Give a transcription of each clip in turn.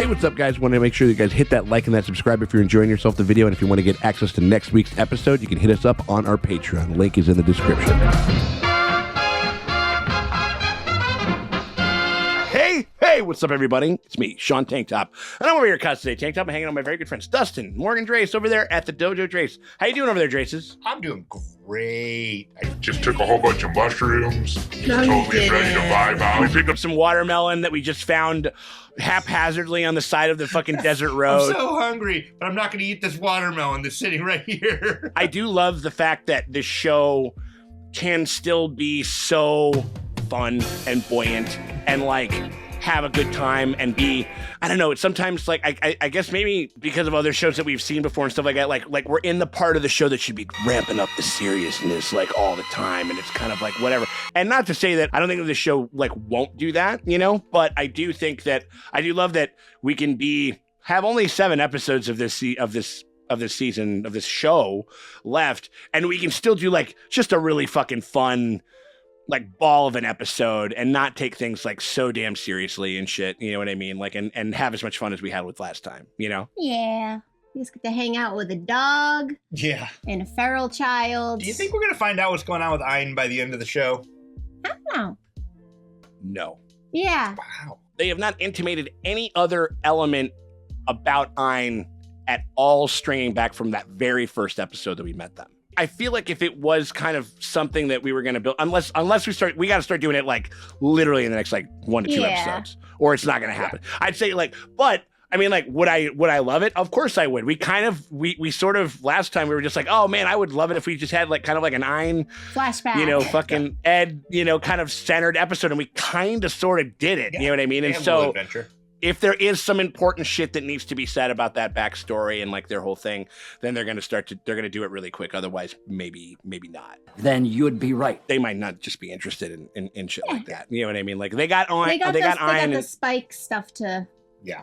Hey, what's up, guys? Want to make sure you guys hit that like and that subscribe if you're enjoying yourself the video. And if you want to get access to next week's episode, you can hit us up on our Patreon. Link is in the description. Hey, what's up, everybody? It's me, Sean Tank Top, and I'm over here at today. Tank Top, I'm hanging out with my very good friends, Dustin, Morgan, Drace, over there at the Dojo. Drace, how you doing over there, Draces? I'm doing great. I just took a whole bunch of mushrooms. Totally ready to vibe out. We picked up some watermelon that we just found haphazardly on the side of the fucking desert road. I'm so hungry, but I'm not going to eat this watermelon that's sitting right here. I do love the fact that this show can still be so fun and buoyant and like have a good time and be, I don't know, it's sometimes like, I guess maybe because of other shows that we've seen before and stuff like that, like we're in the part of the show that should be ramping up the seriousness like all the time, and it's kind of like whatever. And not to say that I don't think that the show like won't do that, you know, but I do think that, I do love that we can have only 7 episodes of this season, of this show left, and we can still do like just a really fucking fun like ball of an episode and not take things like so damn seriously and shit, you know what I mean? Like, and have as much fun as we had with last time, you know? Yeah. You just get to hang out with a dog. Yeah. And a feral child. Do you think we're going to find out what's going on with Ein by the end of the show? I don't know. No. Yeah. Wow. They have not intimated any other element about Ein at all, straying back from that very first episode that we met them. I feel like if it was kind of something that we were going to build, unless we got to start doing it like literally in the next like 1 to 2 episodes, or it's not going to happen. Yeah. I'd say like, but I mean, like, would I love it? Of course I would. We sort of last time we were just like, oh man, I would love it if we just had like kind of like an Ein flashback, you know, fucking Ed, you know, kind of centered episode, and we kind of sort of did it. Yeah. You know what I mean? And so adventure. If there is some important shit that needs to be said about that backstory and like their whole thing, then they're going to do it really quick. Otherwise, maybe not. Then you'd be right. They might not just be interested in shit like that. You know what I mean? Like they got Ein. They got the Spike stuff to. Yeah.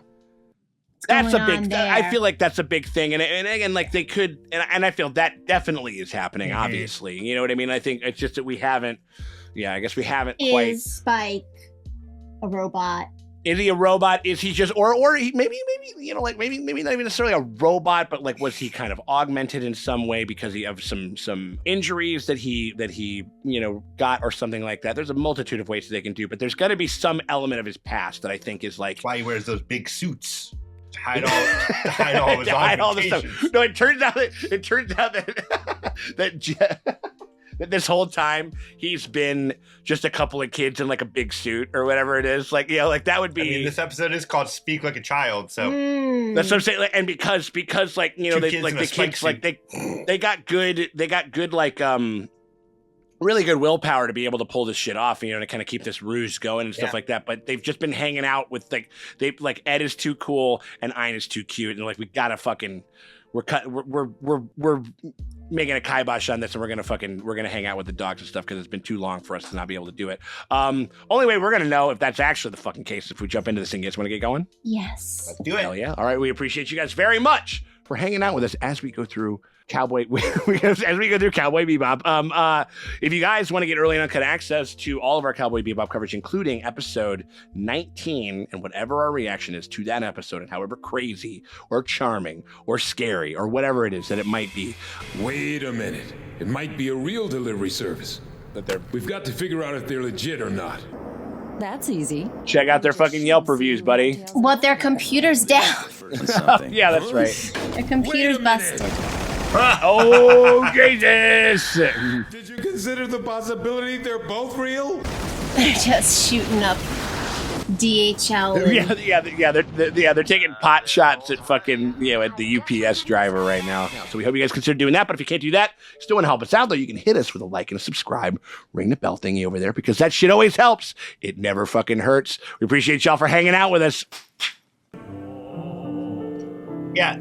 That's a big. I feel like that's a big thing, and again, like they could, and I feel that definitely is happening. Mm-hmm. Obviously, you know what I mean. I think it's just that we haven't. Yeah, I guess we haven't quite. Is Spike a robot? Is he a robot? Is he just, or he, maybe, you know, like maybe not even necessarily a robot, but like was he kind of augmented in some way because he of some injuries that he you know got or something like that? There's a multitude of ways that they can do, but there's got to be some element of his past that I think is like. That's why he wears those big suits to hide all of his augmentations. No, it turns out that that this whole time he's been just a couple of kids in like a big suit or whatever it is. Like, you know, like that would be. I mean, this episode is called "Speak Like a Child," so that's what I'm saying. Like, and because like you know they like the kids like they got good like really good willpower to be able to pull this shit off, you know, to kind of keep this ruse going and stuff like that. But they've just been hanging out with like Ed is too cool and Ein is too cute, and like we gotta fucking we're making a kibosh on this, and we're gonna hang out with the dogs and stuff because it's been too long for us to not be able to do it. Only way we're gonna know if that's actually the fucking case if we jump into this thing. You guys want to get going? Yes. Let's do it. Hell yeah! All right, we appreciate you guys very much for hanging out with us as we go through Cowboy Bebop. If you guys want to get early and uncut access to all of our Cowboy Bebop coverage, including episode 19 and whatever our reaction is to that episode, and however crazy or charming or scary or whatever it is that it might be. Wait a minute. It might be a real delivery service. We've got to figure out if they're legit or not. That's easy. Check out their fucking Yelp reviews, buddy. What, their computer's down? Yeah, that's right. Their computer's busted. Oh, Jesus! Did you consider the possibility they're both real? They're just shooting up DHL. They're taking pot shots at fucking, you know, at the UPS driver right now. So we hope you guys consider doing that. But if you can't do that, you still want to help us out, though, you can hit us with a like and a subscribe. Ring the bell thingy over there because that shit always helps. It never fucking hurts. We appreciate y'all for hanging out with us. Yeah.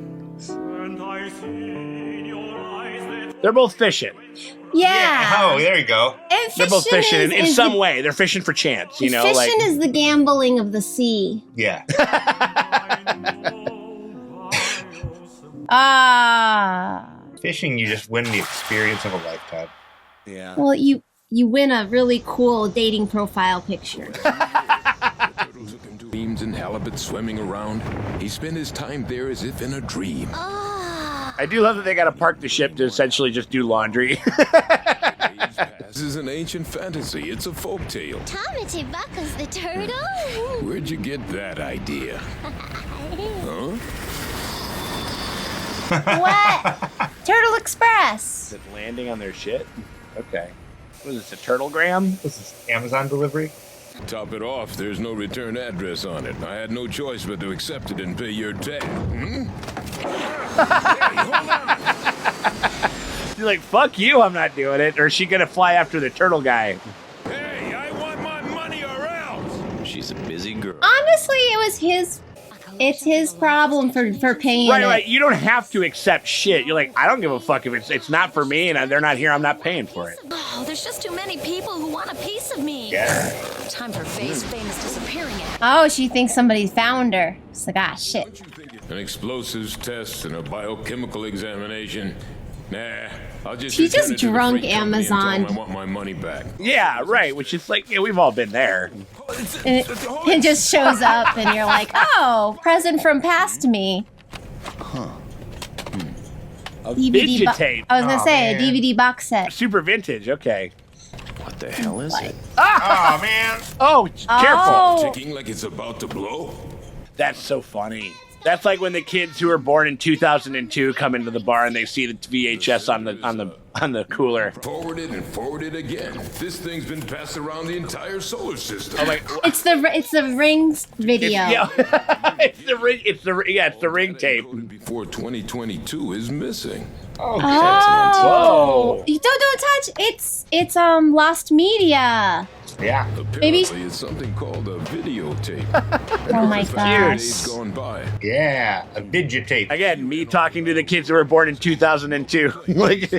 They're both fishing. Yeah. Oh, there you go. And They're both fishing in some way. They're fishing for chance, you know. Fishing is the gambling of the sea. Yeah. Fishing, you just win the experience of a lifetime. Yeah. Well, you win a really cool dating profile picture. dreams and halibut swimming around. He spent his time there as if in a dream. I do love that they got to park the ship to essentially just do laundry. This is an ancient fantasy. It's a folk tale. Tommy Buckles the turtle? Where'd you get that idea? Huh? What? Turtle Express. Is it landing on their shit? Okay. What is this, a turtlegram? This is Amazon delivery. Top it off, there's no return address on it. I had no choice but to accept it and pay your tab. Hmm? Hey, hold on. She's like, fuck you, I'm not doing it. Or is she gonna fly after the turtle guy? Hey, I want my money or else. She's a busy girl. Honestly, it's his problem for paying it. Right. You don't have to accept shit. You're like, I don't give a fuck if it's not for me and they're not here, I'm not paying for it. Oh, there's just too many people who want a piece of me. Yeah. Time for Faye's famous disappearing act. Oh, she thinks somebody found her. She's like, ah, shit. An explosives test and a biochemical examination. Nah, I'll just. She's return just it to the drunk freight company and tell Amazon. them I want my money back. Yeah, right. Which is like, yeah, we've all been there. And it just shows up, and you're like, oh, present from past me. A DVD videotape. I was gonna say, man. a DVD box set. Super vintage, okay. What the hell is it? Oh man. Oh, careful. Oh, Ticking like it's about to blow. That's so funny. That's like when the kids who were born in 2002 come into the bar and they see the VHS on the cooler. Forwarded and forwarded again. This thing's been passed around the entire solar system. I'm like, it's the Rings video. yeah, it's the ring tape. Before 2022 is missing. Oh, Oh, you don't touch. It's lost media. yeah. Apparently, it's something called a videotape. Oh my gosh. Days gone by. Yeah. A videotape. Again, me talking to the kids who were born in 2002. Like, You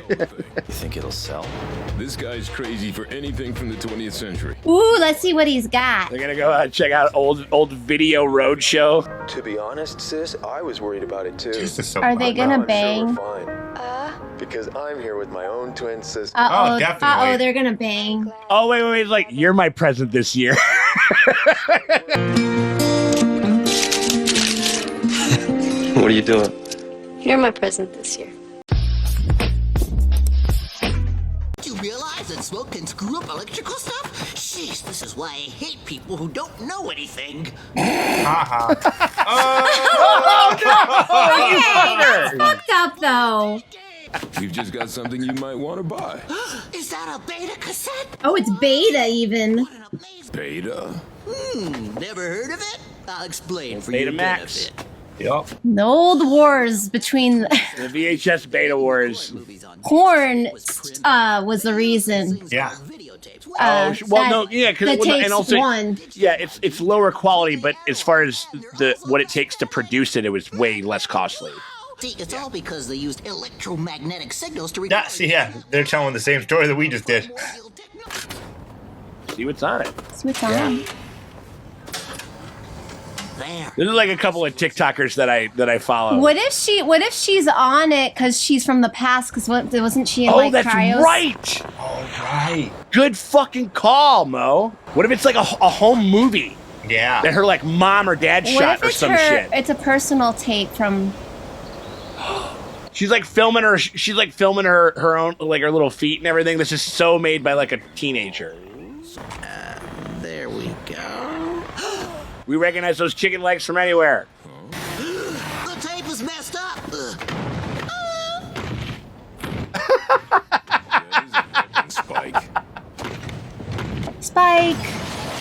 think it'll sell? This guy's crazy for anything from the 20th century. Ooh, let's see what he's got. they're gonna go check out old video roadshow. To be honest, sis, I was worried about it too. This is so Are they fun. gonna Now I'm bang? Sure we're fine. Because I'm here with my own twin sister. Uh-oh, definitely. they're gonna bang. Oh wait, it's like you're my present this year. What are you doing? You're my present this year. Do you realize that smoke can screw up electrical stuff? Jeez, this is why I hate people who don't know anything. Haha. Hey, that's fucked up though. We've just got something you might want to buy. Is that a beta cassette? Oh, it's beta even. What an amazing... Beta? Never heard of it? I'll explain for Beta your Max. benefit. Yup. The old wars between The VHS beta wars. Movies on porn was the reason. Yeah. videotapes. The tapes and also won. yeah, it's lower quality, but as far as what it takes to produce it, it was way less costly. See, it's all because they used electromagnetic signals to Yeah, they're telling the same story that we just did. See what's on it. Switch on. There. There's like a couple of TikTokers that I follow. What if she's on it because she's from the past? Because wasn't she in Oh, like that's cryos? right. All right. Good fucking call, Mo. What if it's like a home movie Yeah. that her like mom or dad What shot if or it's some her? shit? It's a personal tape from. She's like filming her. She's like filming her own like her little feet and everything. This is so made by like a teenager. There we go. We recognize those chicken legs from anywhere. The tape is messed up. Spike. Spike.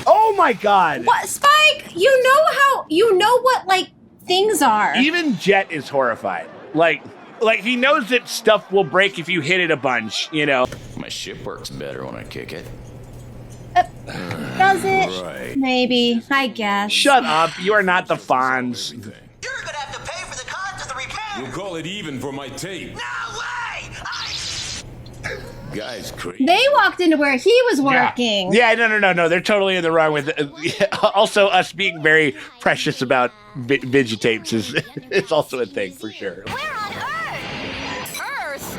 Oh my god. What, Spike? You know what like things are. Even Jet is horrified. Like he knows that stuff will break if you hit it a bunch, you know. My ship works better when I kick it. Does it? Right. Maybe. I guess. Shut up. You are not the Fonz. You're gonna have to pay for the cost of the repair. We'll call it even for my tape. No way! Guy's crazy. They walked into where he was working. Yeah, no. They're totally in the wrong with it. Also, us being very precious about videotapes is also a thing for sure. Where on Earth? Earth?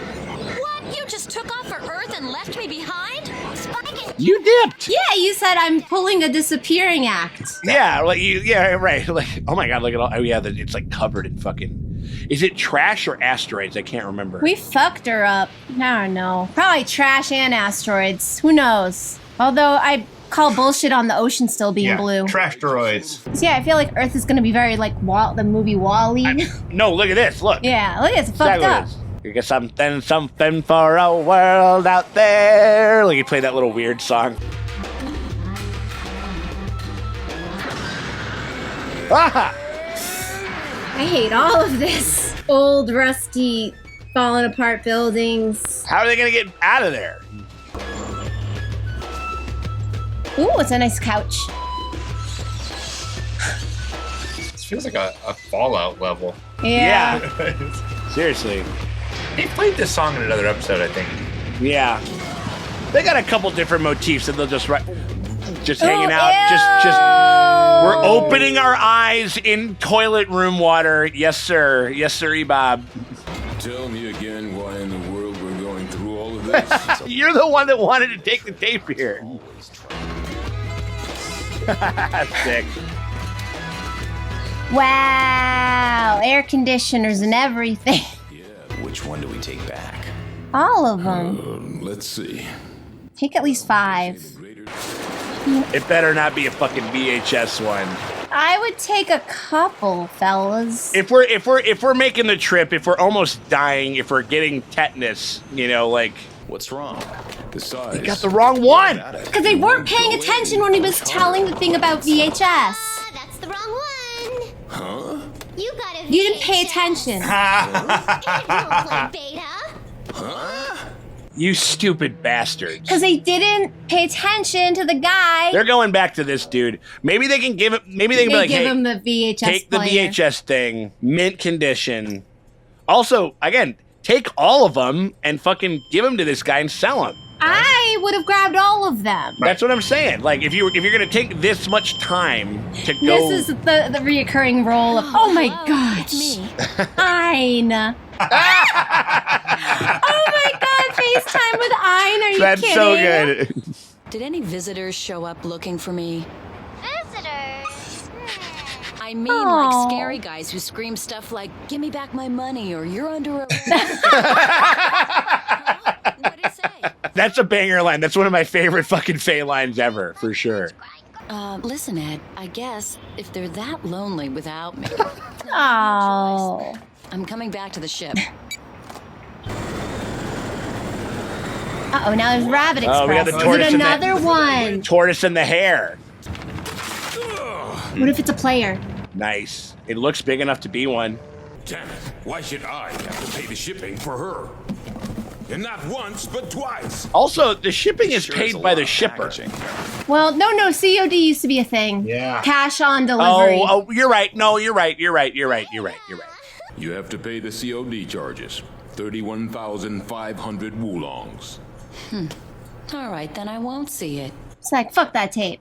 What? You just took off for Earth and left me behind? Spike and You dipped. Yeah, you said I'm pulling a disappearing act. Yeah, like yeah, right. Like, oh my god, look at all. Oh yeah, it's like covered in fucking. Is it trash or asteroids? I can't remember. We fucked her up. I don't know. Probably trash and asteroids. Who knows? Although I call bullshit on the ocean still being blue. Trash droids. So yeah, I feel like Earth is gonna be very like the movie WALL-E. No, look at this. Look. Yeah, look at it. It's fucked up. You get something for a world out there. Like you play that little weird song. Ah! I hate all of this. Old, rusty, falling apart buildings. How are they gonna get out of there? Ooh, it's a nice couch. This feels like a Fallout level. Yeah. Seriously. They played this song in another episode, I think. Yeah. They got a couple different motifs that they'll just hanging out. Ew. Just we're opening our eyes in toilet room water. Yes, sir. Yes, sir, Bob. Tell me again why in the world we're going through all of this. You're the one that wanted to take the tape here. Sick. Wow, air conditioners and everything. Which one do we take back? All of them. Let's see. Take at least 5. It better not be a fucking VHS one. I would take a couple, fellas. If we're making the trip, if we're almost dying, if we're getting tetanus, you know, like What's wrong? The size. you got the wrong one. Because they weren't paying attention when he was telling the thing about VHS. That's the wrong one. Huh? You got a VHS. You didn't pay attention. You don't play beta. You stupid bastards. Because they didn't pay attention to the guy. They're going back to this dude. Maybe they can give it. Maybe they can be like, give hey, him the VHS take the player. VHS thing, mint condition. Also, again, take all of them and fucking give them to this guy and sell them. I would have grabbed all of them. That's what I'm saying. Like, if you're gonna take this much time to go, This is the reoccurring role of, oh my gosh, Ein. Oh my god, FaceTime with Ein, are you that's kidding? so good. Did any visitors show up looking for me? Visitors? I mean, Aw. like scary guys who scream stuff like, "Give me back my money," or "You're under arrest." What did it say? That's a banger line. That's one of my favorite fucking Faye lines ever, for sure. Listen, Ed, I guess if they're that lonely without me, Oh. I'm coming back to the ship. Uh-oh, now there's Rabbit Express. Oh, we got the Is tortoise it and another one? Tortoise and the hare. What if it's a player? Nice. It looks big enough to be one. Damn it. Why should I have to pay the shipping for her? And not once, but twice. Also, the shipping is Sure paid is a by lot the of shipper. packaging. Well, no, COD used to be a thing. Yeah. Cash on delivery. Oh, you're right. No, you're right. You're right. You have to pay the COD charges. 31,500 woolongs. All right, then I won't see it. It's like, fuck that tape.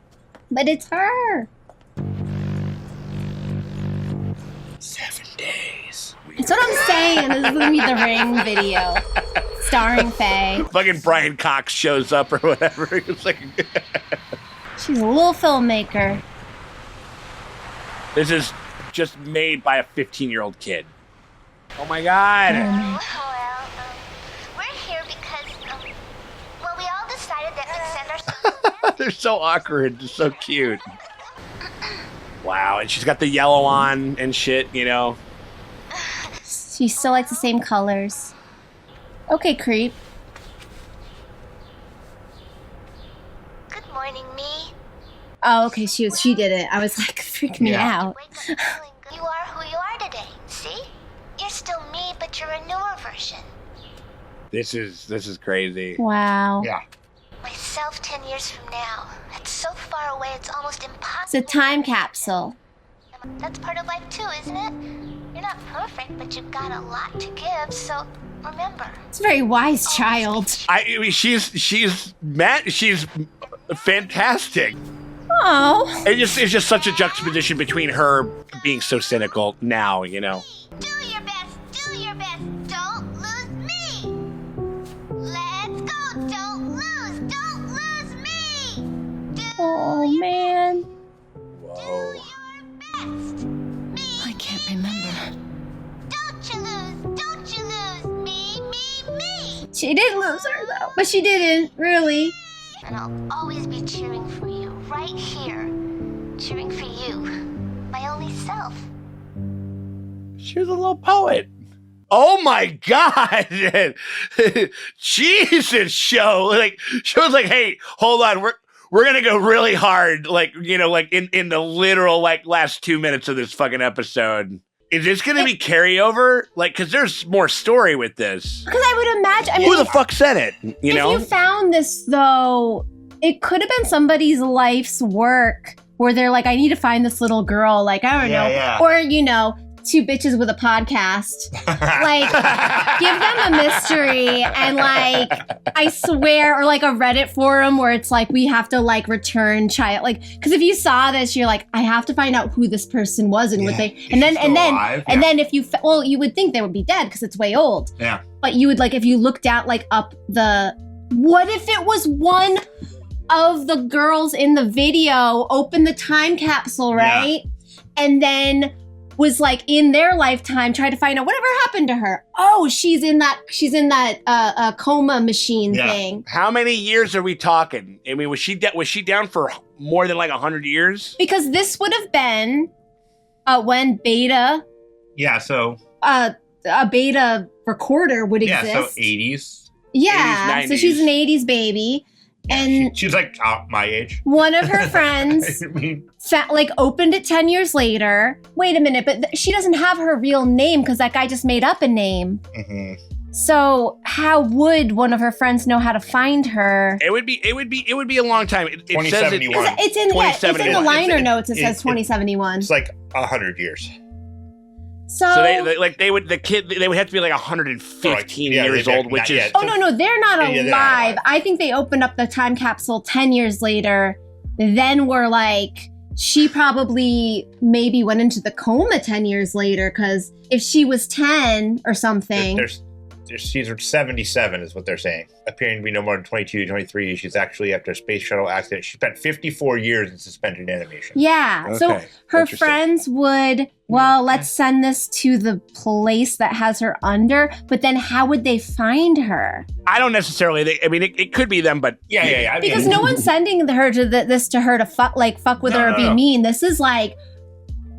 But it's her. 7 days. That's what I'm saying. This is gonna be the Ring video. Starring Faye. Fucking Brian Cox shows up or whatever. It's like, She's a little filmmaker. this is just made by a 15-year-old kid. Oh my god. Well, we're here because, well, we all decided that we'd send ourselves. They're so awkward. They're so cute. Wow, and she's got the yellow on and shit, you know. She still likes the same colors. Okay, creep. Good morning, me. Oh, okay, she did it. I was like, freak me out. Wake up feeling good. You are who you are today. See? You're still me, but you're a newer version. This is crazy. Wow. Yeah. Myself 10 years from now. It's so far away, it's almost It's impossible. a time capsule. That's part of life too, isn't it? You're not perfect, but you've got a lot to give, so remember. It's a very wise child. I mean, she's fantastic. Oh. It's just such a juxtaposition between her being so cynical now, you know. Do your best, don't lose me. Let's go, don't lose me. can't remember. Don't you lose me. She did lose her though, but she didn't really. And I'll always be cheering for you, right here. Cheering for you, my only self. She was a little poet. Oh my God. Jesus, show. Like, show's like, hey, hold on. We're going to go really hard. Like, you know, like in the literal, like, last 2 minutes of this fucking episode. Is this going to be carryover? Like, because there's more story with this. Because I would imagine. I mean, who the fuck said it? You know? If you found this, though, it could have been somebody's life's work where they're like, I need to find this little girl. Like, I don't know. Yeah. Or, you know, two bitches with a podcast. Like, give them a mystery and, like, I swear, or like a Reddit forum where it's like, we have to, like, return child. Like, because if you saw this, you're like, I have to find out who this person was and what they. And then if you, well, you would think they would be dead because it's way old. Yeah. But you would, like, if you looked at, like, up the. What if it was one of the girls in the video opened the time capsule, right? Yeah. And then was like in their lifetime trying to find out whatever happened to her. Oh, she's in that coma machine thing. How many years are we talking? I mean, was she down for more than like 100 years? Because this would have been when beta. Yeah, so a beta recorder would exist. Yeah, so 80s. Yeah, 80s, so she's an 80s baby. And she's like my age. One of her friends opened it 10 years later. Wait a minute, but she doesn't have her real name because that guy just made up a name. Mm-hmm. So how would one of her friends know how to find her? It would be a long time. It says it's in the liner notes. It says 2071. It's like 100 years. So they would have to be like 115 years old, which is no, they're not alive. I think they opened up the time capsule 10 years later. Then we're like, she probably maybe went into the coma 10 years later because if she was 10 or something. She's 77 is what they're saying. Appearing to be no more than 22, 23. She's actually, after a space shuttle accident, she spent 54 years in suspended animation. Yeah. Okay. So her friends would, let's send this to the place that has her under. But then how would they find her? I don't necessarily. It could be them, but yeah. Because no one's sending her to this to her to fuck with her or be mean. This is like,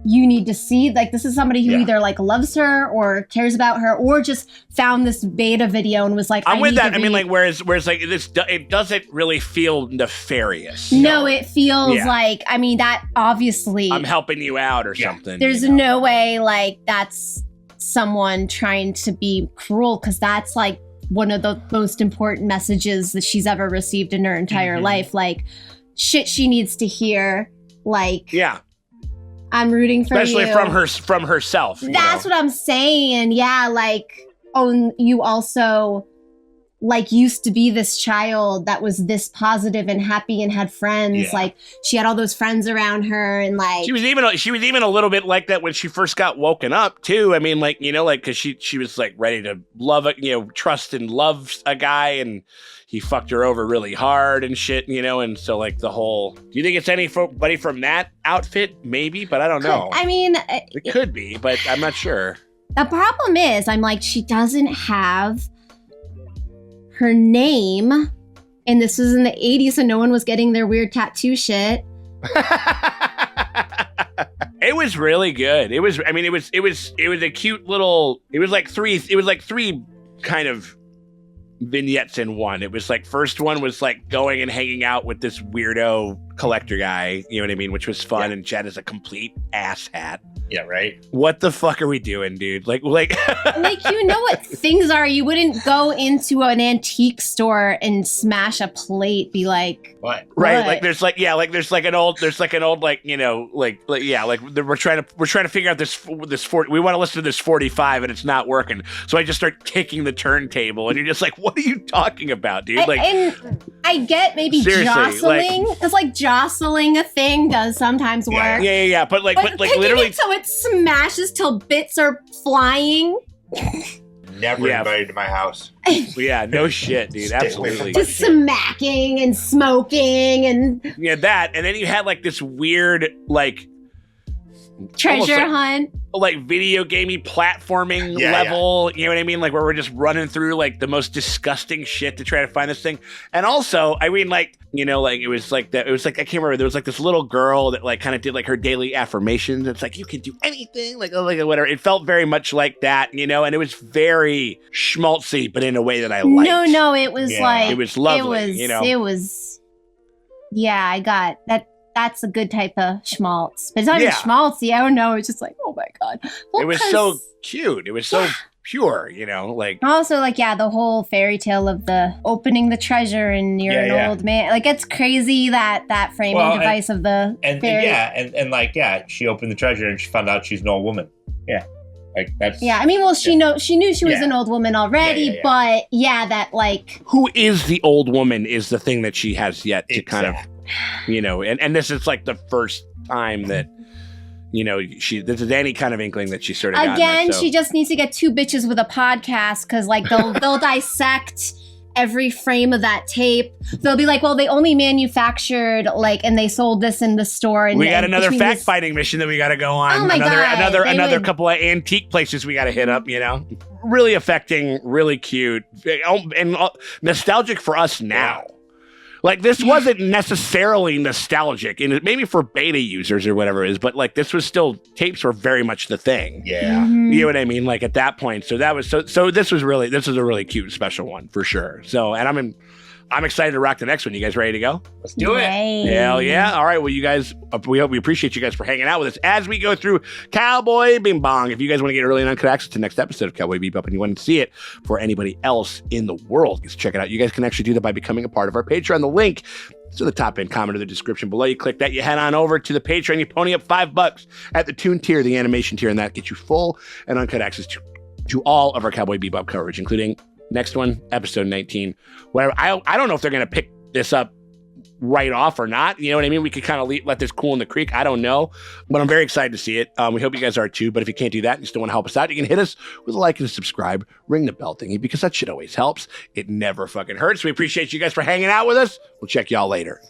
you need to see, like, this is somebody who either like loves her or cares about her or just found this beta video and was like, I'm with that. I mean, like, whereas like this, it doesn't really feel nefarious. No, it feels like, I mean, that obviously I'm helping you out or something. There's no way like that's someone trying to be cruel because that's like one of the most important messages that she's ever received in her entire life. Like, shit she needs to hear. Like, I'm rooting for especially you. from herself. That's what I'm saying. Yeah, like, you also like used to be this child that was this positive and happy and had friends. Yeah. Like she had all those friends around her, and like she was even a little bit like that when she first got woken up too. I mean, like, you know, like because she was like ready to love it, you know, trust and love a guy, and he fucked her over really hard and shit, you know, and so like the whole. Do you think it's anybody from that outfit? Maybe, but I don't know. I mean, it could be, but I'm not sure. The problem is, I'm like, she doesn't have her name, and this was in the 80s, so no one was getting their weird tattoo shit. It was really good. It was a cute little. It was like three kind of vignettes in one. It was like first one was like going and hanging out with this weirdo collector guy, you know what I mean, which was fun, and Chad is a complete asshat. Yeah, right. What the fuck are we doing, dude? Like like you know what things are. You wouldn't go into an antique store and smash a plate. Be like, what? Right? What? Like there's like an old like, you know, like we're trying to figure out this 40. We want to listen to this 45 and it's not working. So I just start kicking the turntable, and you're just like, what are you talking about, dude? Like, and I get maybe jostling, because like jostling a thing does sometimes work. Yeah. But literally, it so it smashes till bits are flying. Never invited to my house. Yeah, no shit, dude. Absolutely. Just smacking and smoking and that, and then you had like this weird like treasure hunt. like video gamey platforming level, you know what I mean? Like where we're just running through like the most disgusting shit to try to find this thing. And also, I mean, like, you know, like it was like I can't remember, there was like this little girl that like kind of did like her daily affirmations. It's like, you can do anything, like whatever. It felt very much like that, you know, and it was very schmaltzy, but in a way that I liked. No, it was like, it was lovely, you know. It was, yeah, I got that. That's a good type of schmaltz. But it's not even schmaltzy. I don't know. It's just like, oh my God. Well, it was so cute. It was so pure, you know, like. Also, like, the whole fairy tale of the opening the treasure and you're an old man. Like, it's crazy that framing device of the fairy. She opened the treasure and she found out she's an old woman. Yeah. Like that's. Yeah, I mean, well, she knew she was an old woman already, but that like. Who is the old woman is the thing that she has yet to kind of. You know, and this is like the first time that, you know, this is any kind of inkling that she sort of again. She just needs to get 2 bitches with a podcast because like they'll dissect every frame of that tape. They'll be like, well, they only manufactured like, and they sold this in the store. And we got another fact finding mission that we got to go on. Oh my God. Another couple of antique places we got to hit up. You know, really affecting, really cute, and nostalgic for us now. Like, this wasn't necessarily nostalgic, and maybe for beta users or whatever it is, but, like, this was still, tapes were very much the thing. Yeah. Mm-hmm. You know what I mean? Like, at that point. So that was, so this was a really cute, special one, for sure. So, and I'm excited to rock the next one. You guys ready to go? Let's do it. Hell yeah. All right. Well, you guys, we appreciate you guys for hanging out with us as we go through Cowboy Bebop. If you guys want to get early and uncut access to the next episode of Cowboy Bebop and you want to see it for anybody else in the world, just check it out. You guys can actually do that by becoming a part of our Patreon. The link is in the top end comment or the description below. You click that, you head on over to the Patreon, you pony up $5 at the Toon tier, the animation tier, and that gets you full and uncut access to all of our Cowboy Bebop coverage, including next one, episode 19. Where I don't know if they're going to pick this up right off or not. You know what I mean? We could kind of let this cool in the creek. I don't know. But I'm very excited to see it. We hope you guys are too. But if you can't do that and you still want to help us out, you can hit us with a like and a subscribe. Ring the bell thingy because that shit always helps. It never fucking hurts. We appreciate you guys for hanging out with us. We'll check y'all later.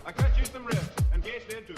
I cut you some ribs and cased into